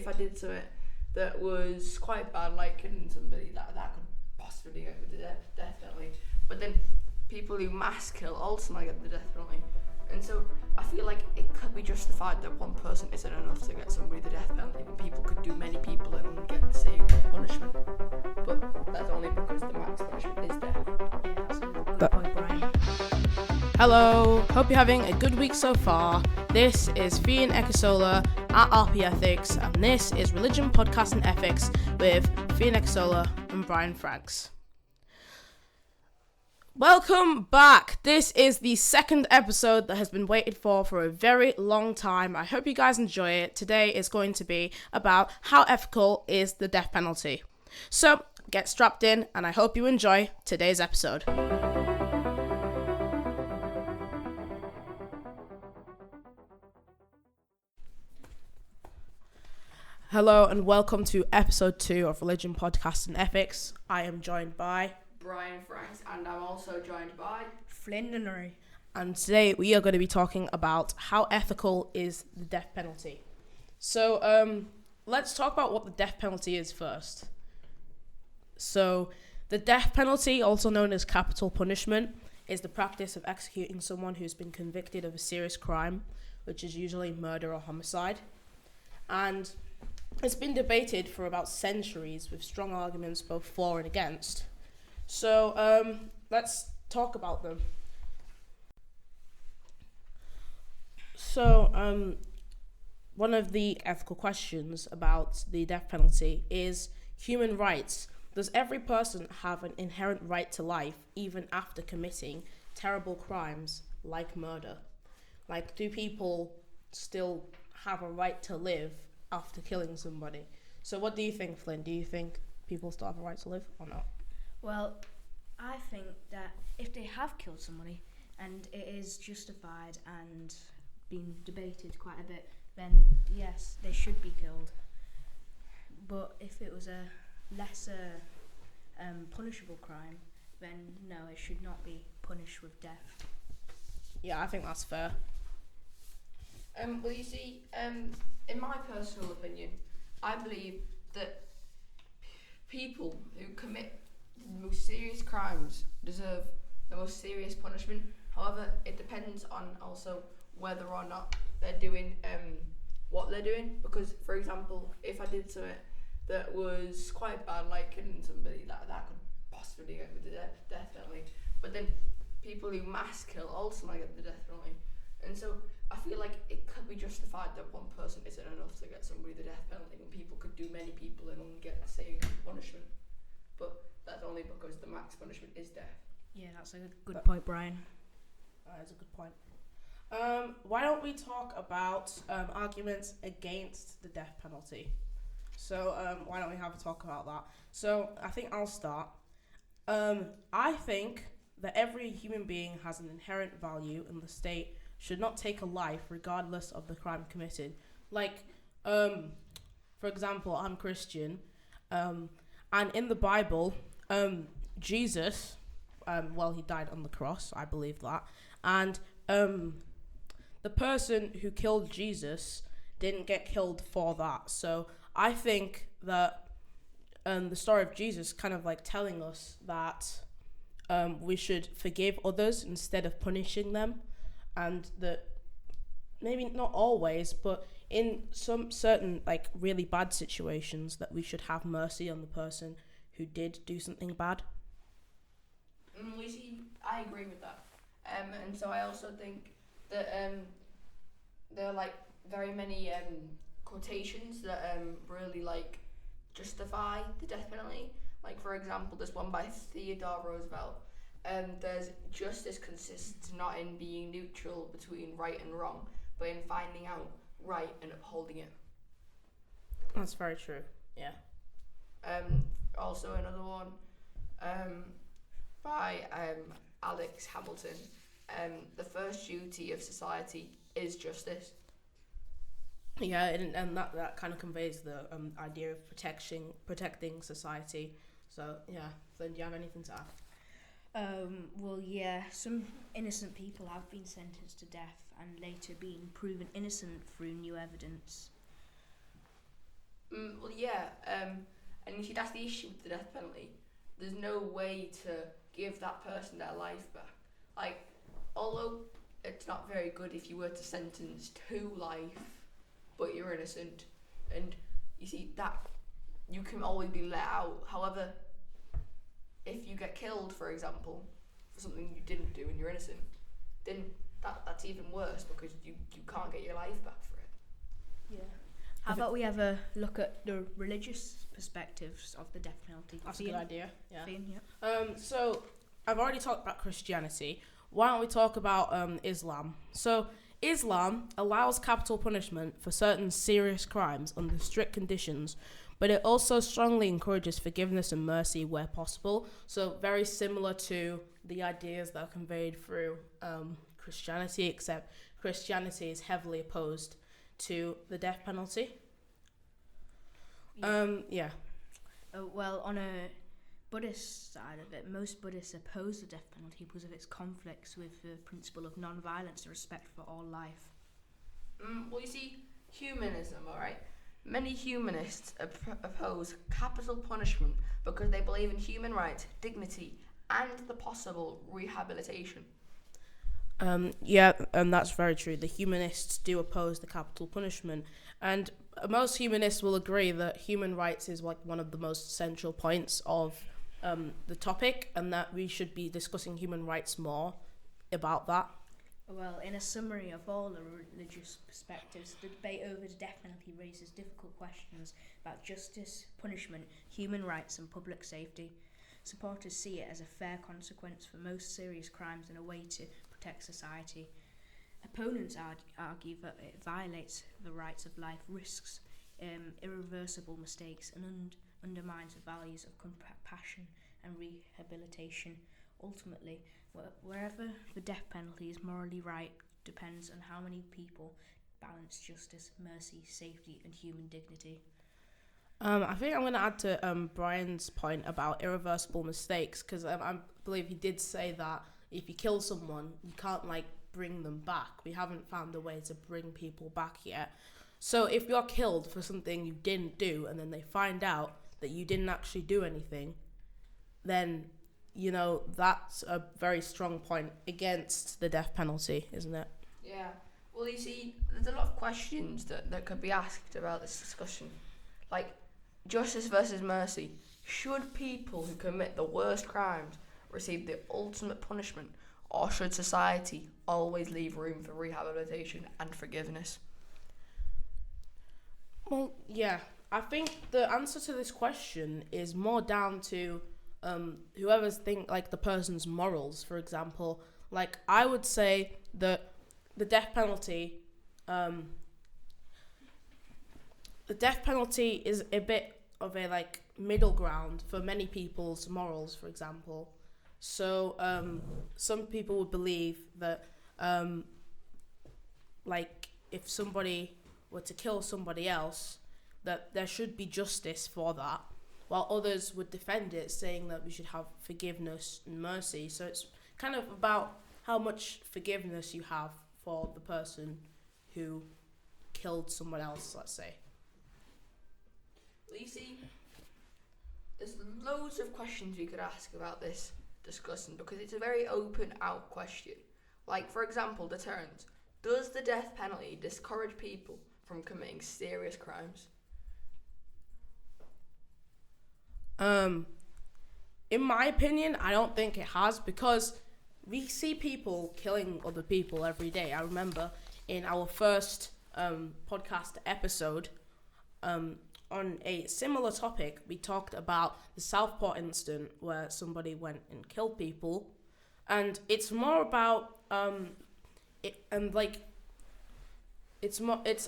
if I did something that was quite bad, like killing somebody, that could possibly get with the death penalty. But then people who mass kill also might get the death penalty. And so I feel like it could be justified that one person isn't enough to get somebody the death penalty when people could do many people and get the same punishment. But that's only because the max punishment is death. Yeah, that's a good point, Brian. Hello, hope you're having a good week so far. This is Fiyin at RP Ethics, and this is Religion, Podcast and Ethics with Fiyin and Brian Franks. Welcome back. This is the second episode that has been waited for a very long time. I hope you guys enjoy it. Today is going to be about how ethical is the death penalty. So get strapped in, and I hope you enjoy today's episode. Hello and welcome to episode 2 of Religion, Podcast and Ethics. I am joined by Brian Franks, and I'm also joined by Flynn. And today we are going to be talking about how ethical is the death penalty. So let's talk about what the death penalty is first. So the death penalty, also known as capital punishment, is the practice of executing someone who's been convicted of a serious crime, which is usually murder or homicide. And it's been debated for about centuries with strong arguments both for and against. So let's talk about them. So one of the ethical questions about the death penalty is human rights. Does every person have an inherent right to life even after committing terrible crimes like murder? Like, do people still have a right to live after killing somebody? So what do you think, Flynn? Do you think people still have a right to live or not? Well, I think that if they have killed somebody and it is justified and been debated quite a bit, then yes, they should be killed. But if it was a lesser punishable crime, then no, it should not be punished with death. Yeah, I think that's fair. Well, you see, in my personal opinion, I believe that people who commit the most serious crimes deserve the most serious punishment. However, it depends on also whether or not they're doing what they're doing. Because, for example, if I did something that was quite bad, like killing somebody, that could possibly get with the death penalty. But then people who mass kill also might get the death penalty. And so I feel like it could be justified that one person isn't enough to get somebody the death penalty when people could do many people and only get the same punishment. But that's only because the max punishment is death. Yeah, that's a good point, Brian. That's a good point. Why don't we talk about arguments against the death penalty? So why don't we have a talk about that? So I think I'll start. I think that every human being has an inherent value, and the state should not take a life regardless of the crime committed. Like, for example, I'm Christian, and in the Bible, Jesus, he died on the cross, I believe that, and the person who killed Jesus didn't get killed for that. So I think that the story of Jesus kind of like telling us that we should forgive others instead of punishing them, and that maybe not always, but in some certain like really bad situations, that we should have mercy on the person who did do something bad. You see, I agree with that. And so I also think that there are like very many quotations that really like justify the death penalty. Like, for example, there's one by Theodore Roosevelt. There's justice consists not in being neutral between right and wrong, but in finding out right and upholding it. That's very true. Yeah. Also another one by Alex Hamilton. The first duty of society is justice. Yeah, and that kind of conveys the idea of protecting society. So yeah, Flynn, do you have anything to add? Well, yeah, some innocent people have been sentenced to death and later been proven innocent through new evidence. And you see, that's the issue with the death penalty. There's no way to give that person their life back. Like, although it's not very good if you were to sentence to life, but you're innocent, and you see that you can always be let out. However, if you get killed, for example, for something you didn't do and you're innocent, then that's even worse because you can't get your life back for it. Yeah. How about we have a look at the religious perspectives of the death penalty? That's a good idea. Yeah. Fiyin, yeah. So I've already talked about Christianity. Why don't we talk about Islam? So Islam allows capital punishment for certain serious crimes under strict conditions, but it also strongly encourages forgiveness and mercy where possible. So very similar to the ideas that are conveyed through Christianity, except Christianity is heavily opposed to the death penalty. Yeah. Well, on a Buddhist side of it, most Buddhists oppose the death penalty because of its conflicts with the principle of non-violence and respect for all life. Well, you see, humanism, alright? Many humanists oppose capital punishment because they believe in human rights, dignity, and the possible rehabilitation. That's very true. The humanists do oppose the capital punishment, and most humanists will agree that human rights is like one of the most central points of the topic, and that we should be discussing human rights more about that. Well, in a summary of all the religious perspectives, the debate over the death penalty raises difficult questions about justice, punishment, human rights, and public safety. Supporters see it as a fair consequence for most serious crimes and a way to protect society. Opponents argue that it violates the rights of life, risks irreversible mistakes, and undermines the values of compassion and rehabilitation. Ultimately, wherever the death penalty is morally right depends on how many people balance justice, mercy, safety, and human dignity. I think I'm going to add to Brian's point about irreversible mistakes, because I believe he did say that if you kill someone, you can't bring them back. We haven't found a way to bring people back yet. So if you're killed for something you didn't do, and then they find out that you didn't actually do anything, then that's a very strong point against the death penalty, isn't it? Yeah. Well, you see, there's a lot of questions that could be asked about this discussion. Like, justice versus mercy. Should people who commit the worst crimes receive the ultimate punishment, or should society always leave room for rehabilitation and forgiveness? Well, yeah. I think the answer to this question is more down to whoever's the person's morals. For example, I would say that the death penalty is a bit of a middle ground for many people's morals. For example, so some people would believe that if somebody were to kill somebody else, that there should be justice for that, while others would defend it, saying that we should have forgiveness and mercy. So it's kind of about how much forgiveness you have for the person who killed someone else, let's say. Well, you see, there's loads of questions we could ask about this discussion because it's a very open out question. Like, for example, deterrence. Does the death penalty discourage people from committing serious crimes? In my opinion, I don't think it has, because we see people killing other people every day. I remember in our first podcast episode, on a similar topic, we talked about the Southport incident where somebody went and killed people, and it's more about it's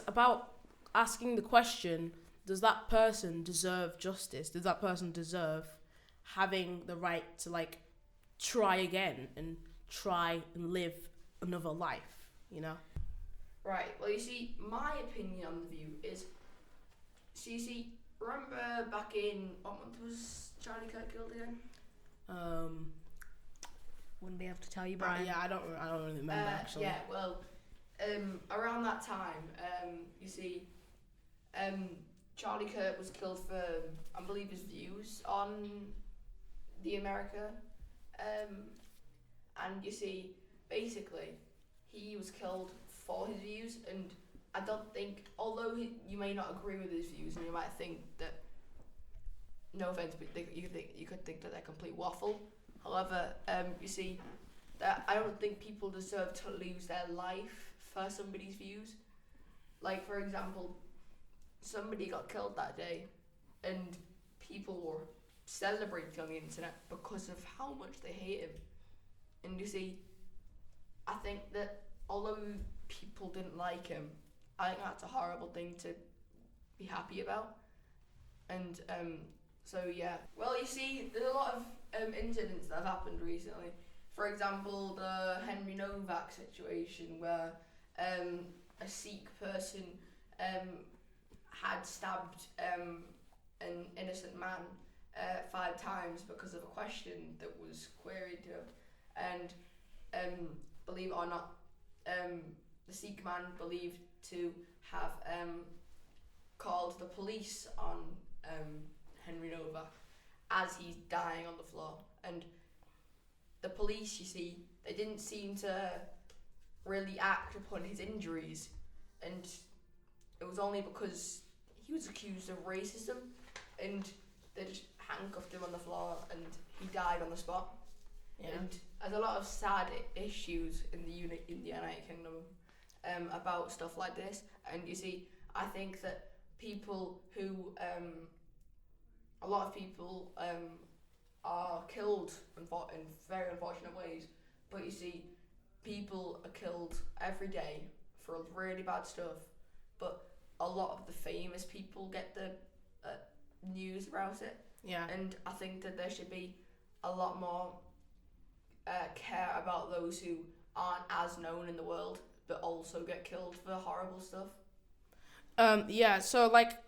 about asking the question: does that person deserve justice? Does that person deserve having the right to try again and try and live another life? Right. Well, you see, my opinion on the view is, remember back in, what month was Charlie Kirk killed again? Wouldn't be able to tell you, Brian. Yeah, I don't really remember actually. Yeah, well, around that time, Charlie Kirk was killed for, I believe, his views on the America. And you see, basically, he was killed for his views, and I don't think, although you may not agree with his views, and you might think that, no offense, but you could think that they're complete waffle. However, you see, that I don't think people deserve to lose their life for somebody's views. Like, for example, somebody got killed that day, and people were celebrating on the internet because of how much they hate him. And you see, I think that although people didn't like him, I think that's a horrible thing to be happy about. And so yeah. Well, you see, there's a lot of incidents that have happened recently. For example, the Henry Novak situation, where a Sikh person had stabbed an innocent man 5 times because of a question that was queried to him. And believe it or not, the Sikh man believed to have called the police on Henry Novak as he's dying on the floor. And the police, you see, they didn't seem to really act upon his injuries, and it was only because he was accused of racism, and they just handcuffed him on the floor and he died on the spot. Yeah. And there's a lot of sad issues in the United Kingdom about stuff like this. And you see, I think that people who a lot of people are killed in very unfortunate ways, but you see, people are killed every day for really bad stuff, but a lot of the famous people get the news about it. Yeah. And I think that there should be a lot more care about those who aren't as known in the world but also get killed for horrible stuff. Yeah, so like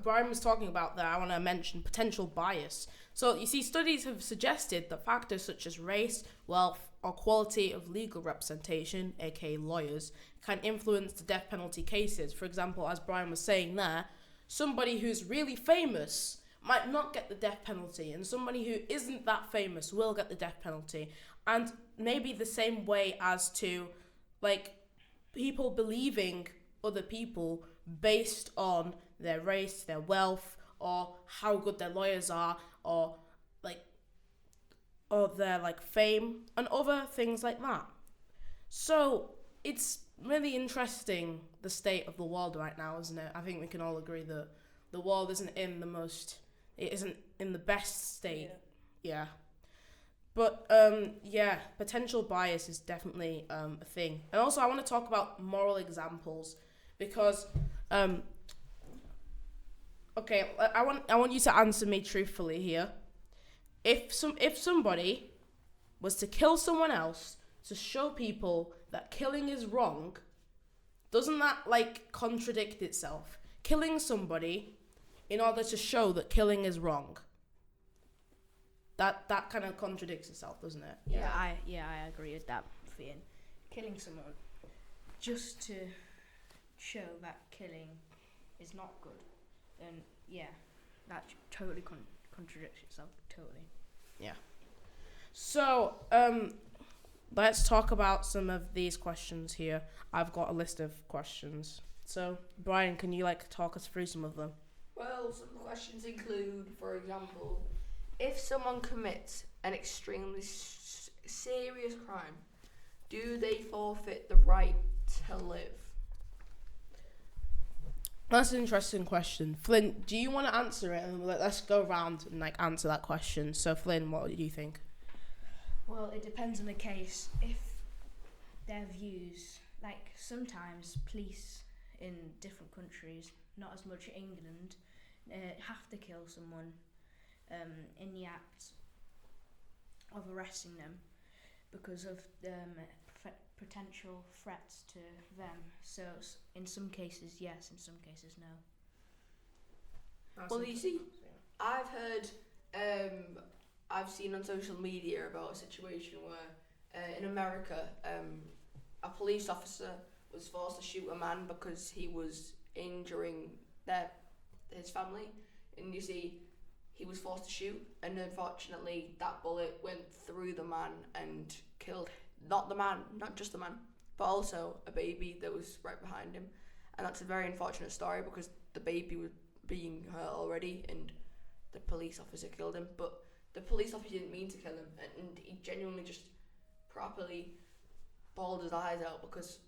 Brian was talking about there, I want to mention potential bias. So you see, studies have suggested that factors such as race, wealth, or quality of legal representation, aka lawyers, can influence the death penalty cases. For example, as Brian was saying there, somebody who's really famous might not get the death penalty, and somebody who isn't that famous will get the death penalty. And maybe the same way as to, like, people believing other people based on their race, their wealth, or how good their lawyers are, or their like fame and other things like that. So it's really interesting, the state of the world right now, isn't it? I think we can all agree that the world isn't in the best state. Yeah. But potential bias is definitely a thing. And also I want to talk about moral examples, because okay, I want you to answer me truthfully here. If somebody was to kill someone else to show people that killing is wrong, doesn't that like contradict itself? Killing somebody in order to show that killing is wrong. That kind of contradicts itself, doesn't it? Yeah, I agree with that, Fiyin. Killing someone just to show that killing is not good, then yeah, that totally contradicts itself, totally. Yeah. So, let's talk about some of these questions here. I've got a list of questions. So, Brian, can you talk us through some of them? Well, some questions include, for example, if someone commits an extremely serious crime, do they forfeit the right to live? That's an interesting question. Flynn, do you want to answer it? And let's go around and answer that question. So, Flynn, what do you think? Well, it depends on the case. If their views, sometimes police in different countries, not as much England, have to kill someone in the act of arresting them because of potential threats to them. So in some cases yes, in some cases no. Well, you see, I've heard, I've seen on social media about a situation where in America a police officer was forced to shoot a man because he was injuring their his family, and you see he was forced to shoot, and unfortunately that bullet went through the man and killed not just the man, but also a baby that was right behind him. And that's a very unfortunate story because the baby was being hurt already and the police officer killed him, but the police officer didn't mean to kill him, and he genuinely just properly bawled his eyes out because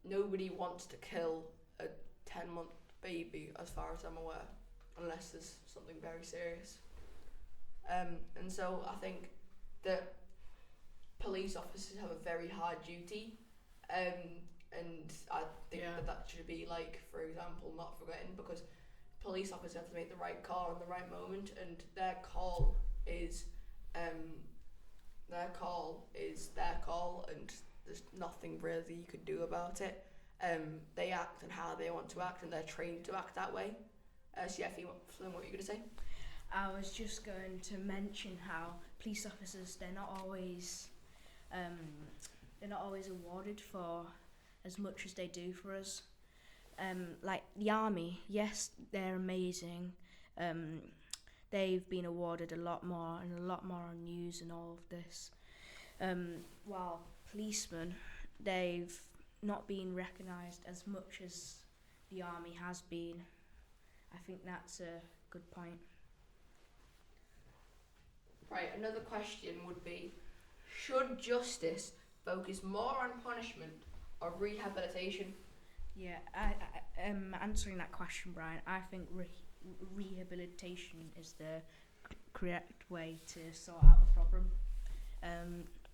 nobody wants to kill a 10-month baby, as far as I'm aware, unless there's something very serious. And so I think that police officers have a very hard duty, and I think that should be, like, for example, not forgotten, because police officers have to make the right call in the right moment, and their call is their call, and there's nothing really you could do about it. They act and how they want to act, and they're trained to act that way. So yeah, Flynn, what were you going to say? I was just going to mention how police officers, they're not always awarded for as much as they do for us. Like the army, yes, they're amazing. They've been awarded a lot more on news and all of this. While policemen, they've not been recognised as much as the army has been. I think that's a good point. Right, another question would be, should justice focus more on punishment or rehabilitation? Yeah, I answering that question, Brian, I think rehabilitation is the correct way to sort out a problem.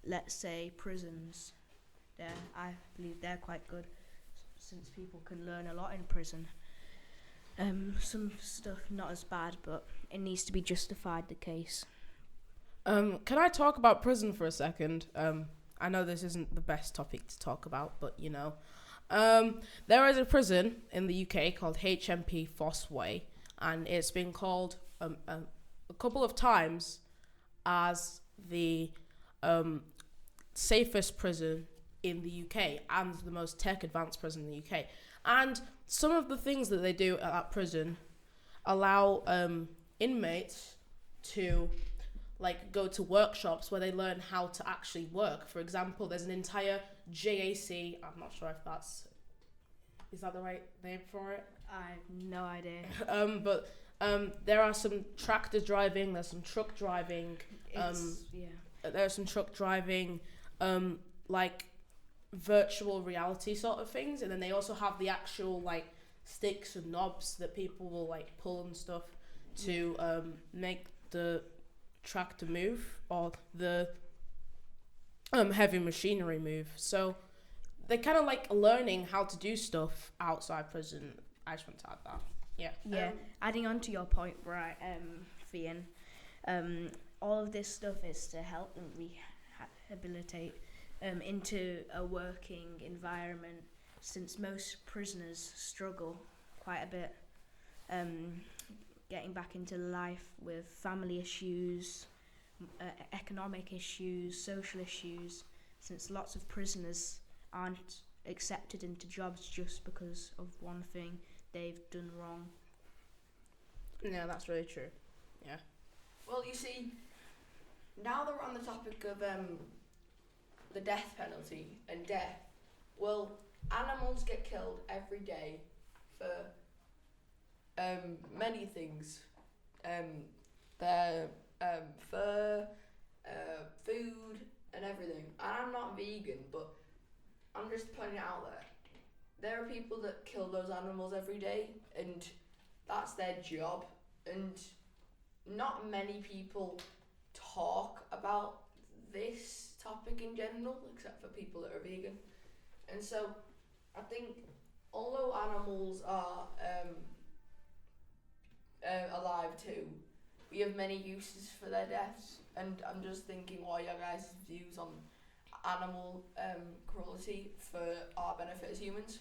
Let's say prisons, I believe they're quite good since people can learn a lot in prison. Some stuff not as bad, but it needs to be justified, the case. Can I talk about prison for a second? I know this isn't the best topic to talk about, but you know. There is a prison in the UK called HMP Fossway, and it's been called a couple of times as the safest prison in the UK and the most tech-advanced prison in the UK. And some of the things that they do at that prison allow inmates to go to workshops where they learn how to actually work. For example, there's an entire JAC, I'm not sure if is that the right name for it? I have no idea. But there are some tractor driving, there's some truck driving, there's some truck driving, virtual reality sort of things, and then they also have the actual sticks and knobs that people will pull and stuff to make the tractor move or the heavy machinery move. So they kind of learning how to do stuff outside prison. I just want to add that. Yeah. Adding on to your point, right, Fiyin, all of this stuff is to help them rehabilitate into a working environment, since most prisoners struggle quite a bit getting back into life with family issues, economic issues, social issues, since lots of prisoners aren't accepted into jobs just because of one thing they've done wrong. Yeah, that's really true. Yeah. Well, you see, now that we're on the topic of the death penalty and death, well, animals get killed every day for many things. Their fur, food, and everything. And I'm not vegan, but I'm just putting it out there. There are people that kill those animals every day, and that's their job. And not many people talk about this topic in general, except for people that are vegan. And so I think although animals are alive too, we have many uses for their deaths, and I'm just thinking what are your guys' views on animal cruelty for our benefit as humans?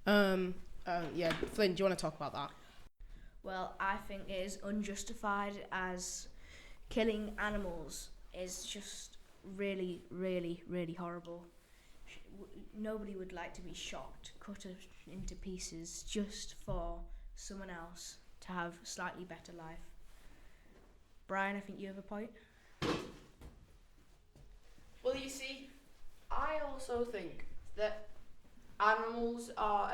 Yeah, Flynn, do you want to talk about that? Well, I think it is unjustified, as killing animals is just really, really, really horrible. Nobody would like to be shot, cut into pieces just for someone else to have a slightly better life. Brian, I think you have a point. Well, you see, I also think that animals are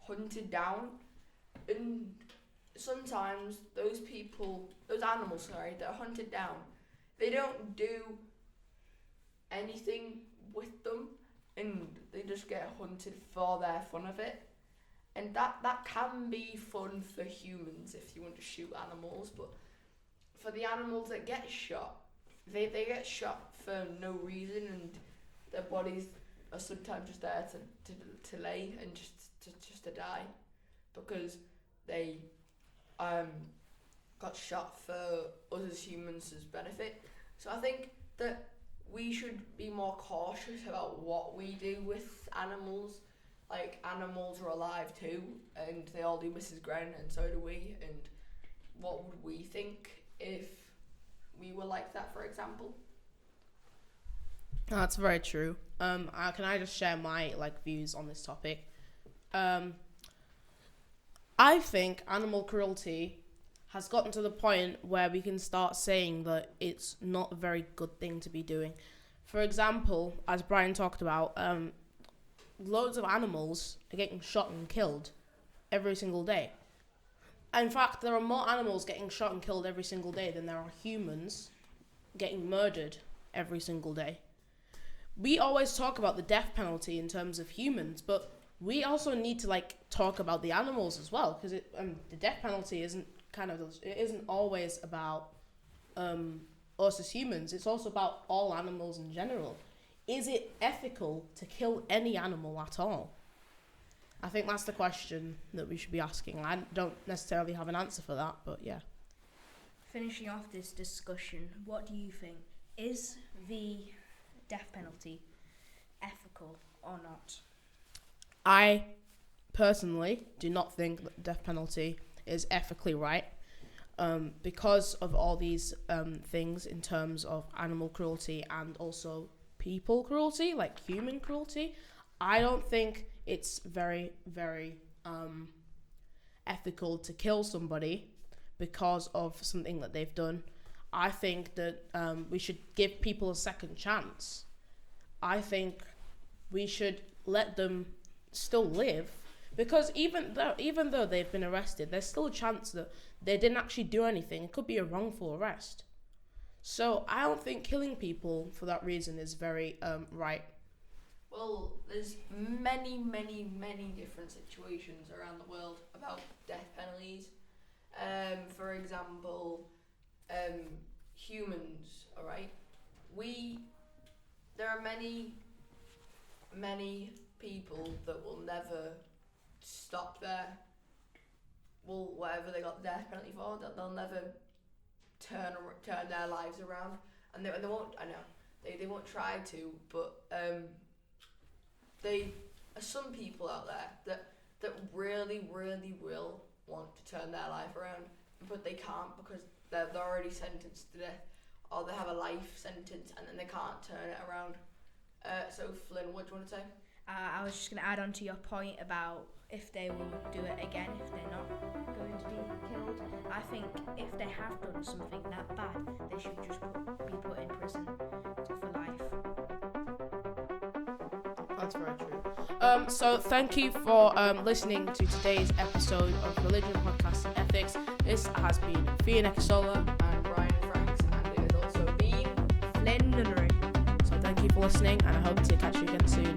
hunted down, and sometimes those animals, that are hunted down, they don't do anything with them, and they just get hunted for their fun of it. And that can be fun for humans if you want to shoot animals, but for the animals that get shot, they get shot for no reason, and their bodies are sometimes just there to lay and just to die, because they got shot for us as humans' benefit. So I think that we should be more cautious about what we do with animals. Like, animals are alive too, and they all do Mrs. Gren, and so do we. And what would we think if we were like that, for example? That's very true. Can I just share my views on this topic? I think animal cruelty has gotten to the point where we can start saying that it's not a very good thing to be doing. For example, as Brian talked about, loads of animals are getting shot and killed every single day. In fact, there are more animals getting shot and killed every single day than there are humans getting murdered every single day. We always talk about the death penalty in terms of humans, but we also need to talk about the animals as well, because the death penalty isn't always about us as humans. It's also about all animals in general. Is it ethical to kill any animal at all? I think that's the question that we should be asking. I don't necessarily have an answer for that, but yeah. Finishing off this discussion, what do you think? Is the death penalty ethical or not? I personally do not think that the death penalty is ethically right, because of all these things in terms of animal cruelty and also people cruelty, like human cruelty. I don't think it's very, very ethical to kill somebody because of something that they've done. I think that we should give people a second chance. I think we should let them still live, because even though they've been arrested, there's still a chance that they didn't actually do anything. It could be a wrongful arrest. So I don't think killing people for that reason is very right. Well, there's many, many, many different situations around the world about death penalties. For example, humans, alright? There are many, many people that will never stop whatever they got the death penalty for, that they'll never turn their lives around, and they won't. I know they won't try to, but they are some people out there that really, really will want to turn their life around, but they can't because they're already sentenced to death, or they have a life sentence and then they can't turn it around. So Flynn, what do you want to say? I was just going to add on to your point about if they will do it again if they're not going to be killed. I think if they have done something that bad, they should just be put in prison for life. That's very true. So thank you for listening to today's episode of Religion, Podcast and Ethics. This has been Fiyin And Brian Franks, and it has also been Flynn Nunnery. So thank you for listening, and I hope to catch you again soon.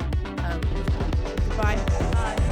Goodbye. Bye.